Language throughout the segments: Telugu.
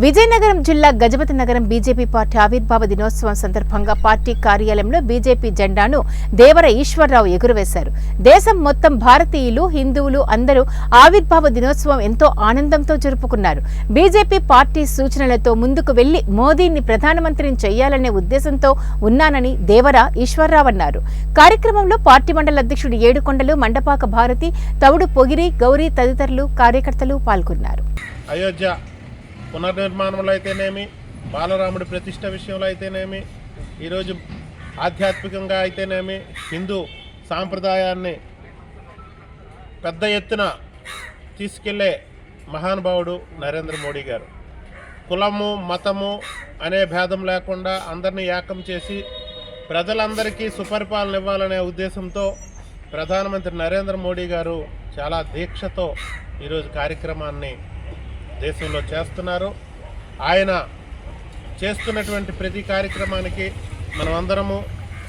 విజయనగరం జిల్లా గజపతి నగరం బీజేపీ పార్టీ ఆవిర్భావ దినోత్సవం సందర్భంగా పార్టీ కార్యాలయంలో బీజేపీ జెండాను దేవర ఈశ్వరరావు ఎగురవేశారు. దేశం మొత్తం భారతీయులు, హిందువులు అందరూ ఆవిర్భావ దినోత్సవం ఎంతో ఆనందంతో జరుపుకున్నారు. బీజేపీ పార్టీ సూచనలతో ముందుకు వెళ్లి మోదీని ప్రధానమంత్రిని చేయాలనే ఉద్దేశంతో ఉన్నానని దేవర ఈశ్వరరావు అన్నారు. కార్యక్రమంలో పార్టీ మండల అధ్యక్షుడు ఏడుకొండలు, మండపాక భారతి, తవుడు పొగిరి, గౌరీ తదితరులు కార్యకర్తలు పాల్గొన్నారు. అయోధ్య పునర్నిర్మాణంలో అయితేనేమి, బాలరాముడి ప్రతిష్ట విషయంలో అయితేనేమి, ఈరోజు ఆధ్యాత్మికంగా అయితేనేమి, హిందూ సాంప్రదాయాన్ని పెద్ద ఎత్తున తీసుకెళ్లే మహానుభావుడు నరేంద్ర మోడీ గారు. కులము, మతము అనే భేదం లేకుండా అందరినీ ఏకం చేసి ప్రజలందరికీ సుపరిపాలన ఇవ్వాలనే ఉద్దేశంతో ప్రధానమంత్రి నరేంద్ర మోడీ గారు చాలా దీక్షతో ఈరోజు కార్యక్రమాన్ని దేశంలో చేస్తున్నారు. ఆయన చేస్తున్నటువంటి ప్రతి కార్యక్రమానికి మనమందరము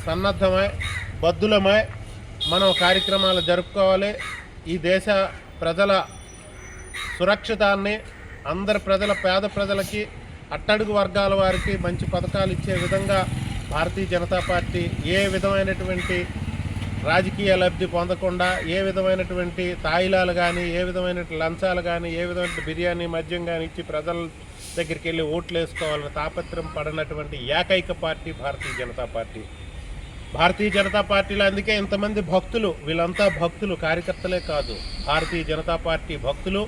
సన్నద్ధమై, బద్దులమై మనం కార్యక్రమాలు జరుపుకోవాలి. ఈ దేశ ప్రజల సురక్షితాన్ని, అందరి ప్రజల, పేద ప్రజలకి, అట్టడుగు వర్గాల వారికి మంచి పథకాలు ఇచ్చే విధంగా భారతీయ జనతా పార్టీ ఏ విధమైనటువంటి రాజకీయ లబ్ధి పొందకుండా, ఏ విధమైనటువంటి తాయిలాలు కానీ, ఏ విధమైన లంచాలు కానీ, ఏ విధమైన బిర్యానీ, మద్యం కానీ ఇచ్చి ప్రజల దగ్గరికి వెళ్ళి ఓట్లు వేసుకోవాలని తాపత్రయం పడినటువంటి ఏకైక పార్టీ భారతీయ జనతా పార్టీ. భారతీయ జనతా పార్టీలో అందుకే ఇంతమంది భక్తులు, వీళ్ళంతా భక్తులు, కార్యకర్తలే కాదు, భారతీయ జనతా పార్టీ భక్తులు.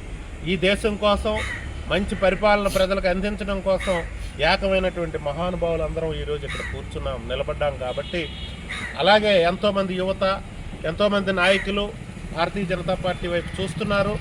ఈ దేశం కోసం మంచి పరిపాలన ప్రజలకు అందించడం కోసం ఏకమైనటువంటి మహానుభావులు అందరం ఈరోజు ఇక్కడ కూర్చున్నాం, నిలబడ్డాం. కాబట్టి అలాగే ఎంతోమంది యువత, ఎంతోమంది నాయకులు భారతీయ జనతా పార్టీ వైపు చూస్తున్నారు.